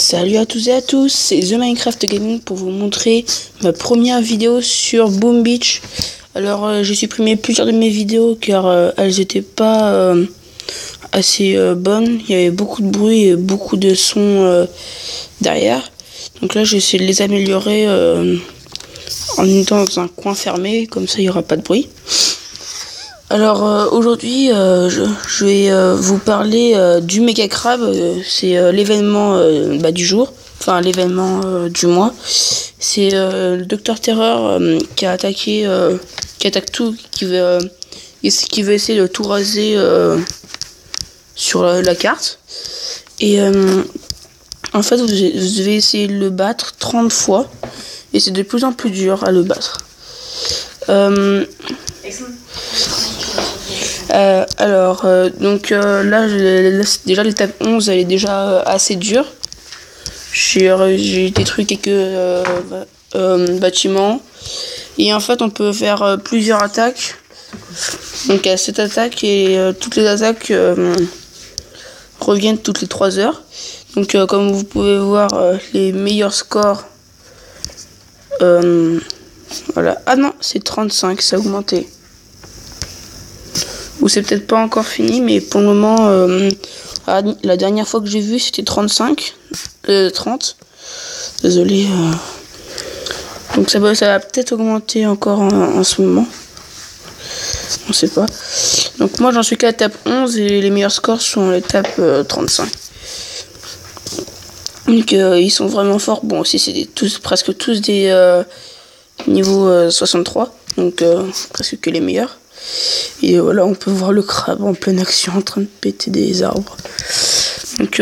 Salut à tous et à tous, c'est The Minecraft Gaming pour vous montrer ma première vidéo sur Boom Beach. Alors j'ai supprimé plusieurs de mes vidéos car elles n'étaient pas assez bonnes. Il y avait beaucoup de bruit et beaucoup de sons derrière. Donc là j'ai essayé de les améliorer en étant dans un coin fermé, comme ça il n'y aura pas de bruit. Alors aujourd'hui je vais vous parler du méga crabe. C'est l'événement du jour, enfin l'événement du mois. C'est le Docteur Terreur qui a attaqué, qui attaque tout, qui veut essayer de tout raser sur la carte. Et en fait vous devez essayer de le battre 30 fois et c'est de plus en plus dur à le battre. Donc là déjà l'étape 11 elle est déjà assez dure. J'ai détruit quelques bâtiments et en fait on peut faire plusieurs attaques. Donc à cette attaque et toutes les attaques reviennent toutes les 3 heures. Donc comme vous pouvez voir les meilleurs scores voilà. Ah non, c'est 35, ça a augmenté. Ou c'est peut-être pas encore fini, mais pour le moment, la dernière fois que j'ai vu, c'était 30. Désolé. Donc ça va peut-être augmenter encore en ce moment. On sait pas. Donc moi, j'en suis qu'à l'étape 11 et les meilleurs scores sont à l'étape 35. Donc ils sont vraiment forts. Bon, aussi, c'est presque tous des niveau 63. Donc presque que les meilleurs. Et voilà, on peut voir le crabe en pleine action en train de péter des arbres. Donc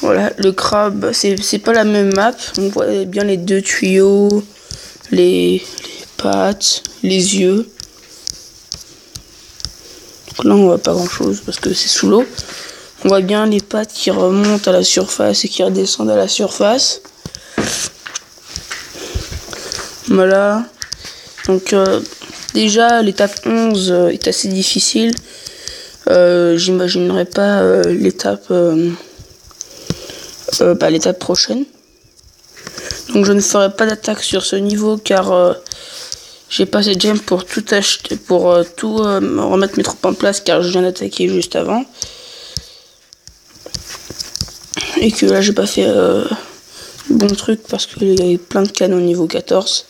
voilà, le crabe, c'est pas la même map. On voit bien les deux tuyaux, les pattes, les yeux. Donc là, on voit pas grand chose parce que c'est sous l'eau. On voit bien les pattes qui remontent à la surface et qui redescendent à la surface. Voilà. Donc déjà, l'étape 11 est assez difficile. J'imaginerais pas l'étape prochaine. Donc je ne ferai pas d'attaque sur ce niveau car j'ai pas assez de gemmes pour tout acheter, pour tout remettre mes troupes en place car je viens d'attaquer juste avant. Et que là j'ai pas fait bon truc parce qu'il y avait plein de canons niveau 14.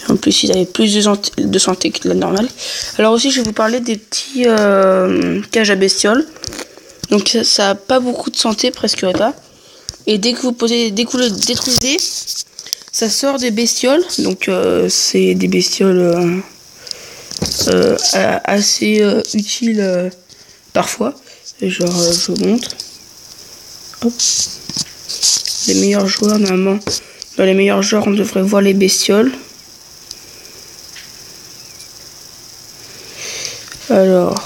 En plus, il avait plus de santé que la normale. Alors aussi, je vais vous parler des petits cages à bestioles. Donc ça a pas beaucoup de santé, presque pas. Et dès que vous le détruisez, ça sort des bestioles. Donc c'est des bestioles assez utiles parfois. Et genre, je vous montre. Hop. Les meilleurs joueurs, normalement, dans les meilleurs joueurs, on devrait voir les bestioles. Alors,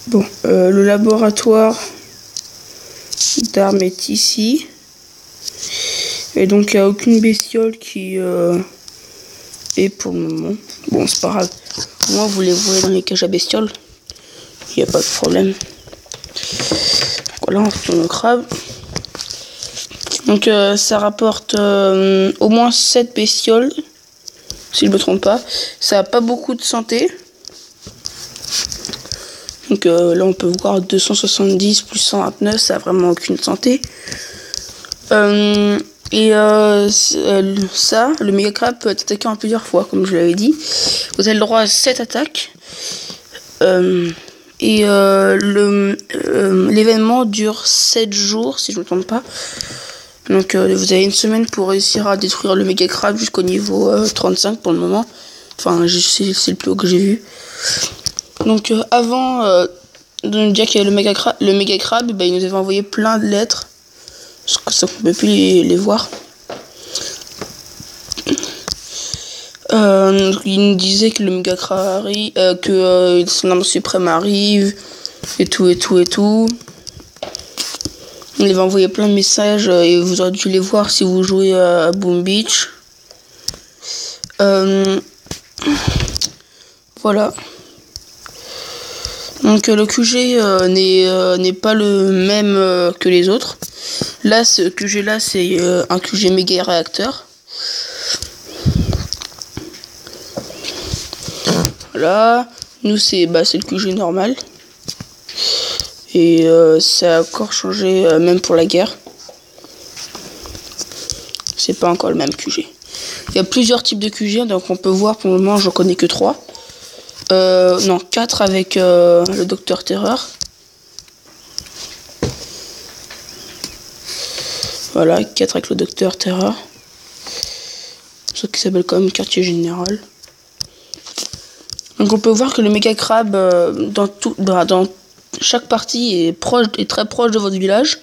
bon, le laboratoire d'armes est ici. Et donc, il n'y a aucune bestiole qui est pour le moment. Bon, c'est pas grave. Moi, vous les voyez dans les cages à bestioles. Il n'y a pas de problème. Voilà, on retourne au crabe. Donc, ça rapporte au moins 7 bestioles. Si je me trompe pas, ça a pas beaucoup de santé. Donc là on peut voir 270 plus 129, ça a vraiment aucune santé. Le méga crabe peut être attaqué en plusieurs fois, comme je l'avais dit. Vous avez le droit à 7 attaques. L'événement dure 7 jours, si je me trompe pas. Donc vous avez une semaine pour réussir à détruire le méga crabe jusqu'au niveau 35 pour le moment. Enfin, c'est le plus haut que j'ai vu. Donc avant de nous dire qu'il y avait le méga crabe, il nous avait envoyé plein de lettres. Parce que ça, on ne peut plus les voir. Il nous disait que le méga crabe arrive, que son arme suprême arrive, et tout. On lui avait envoyé plein de messages et vous aurez dû les voir si vous jouez à Boom Beach. Voilà. Donc le QG n'est pas le même que les autres. Là, ce QG là, c'est un QG méga réacteur. Voilà, nous c'est le QG normal. Et ça a encore changé même pour la guerre. C'est pas encore le même QG. Il y a plusieurs types de QG, donc on peut voir pour le moment j'en connais que 3. Non, 4 avec le Docteur Terreur. Voilà, 4 avec le Docteur Terreur. Ce qui s'appelle quand même quartier général. Donc on peut voir que le méga crabe dans chaque partie est très proche de votre village.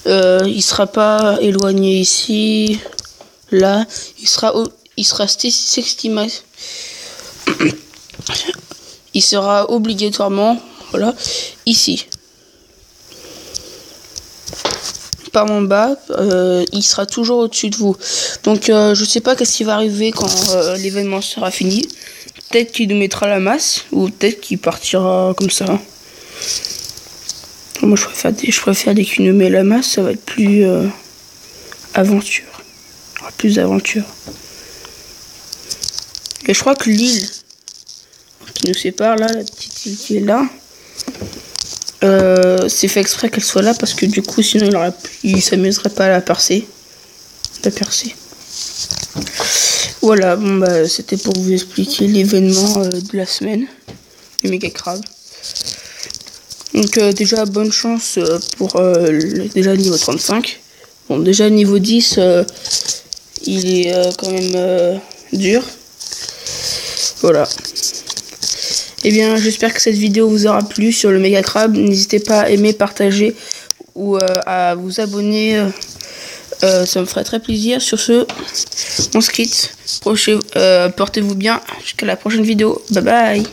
Il sera pas éloigné ici, là. Il sera obligatoirement, voilà, ici. Par en bas, il sera toujours au-dessus de vous. Donc je sais pas qu'est-ce qui va arriver quand l'événement sera fini. Peut-être qu'il nous mettra la masse, ou peut-être qu'il partira comme ça. Moi je préfère dès qu'il nous met la masse, ça va être plus aventure. Il y aura plus d'aventure. Et je crois que l'île qui nous sépare là, la petite île qui est là, c'est fait exprès qu'elle soit là parce que du coup sinon il s'amuserait pas à la percer. Voilà, bon c'était pour vous expliquer l'événement de la semaine, le méga crabe. Donc déjà bonne chance pour déjà niveau 35. Bon déjà niveau 10 il est quand même dur. Voilà. Et bien j'espère que cette vidéo vous aura plu sur le méga crabe. N'hésitez pas à aimer, partager ou à vous abonner. Ça me ferait très plaisir. Sur ce, on se quitte. Portez-vous bien. Jusqu'à la prochaine vidéo. Bye bye.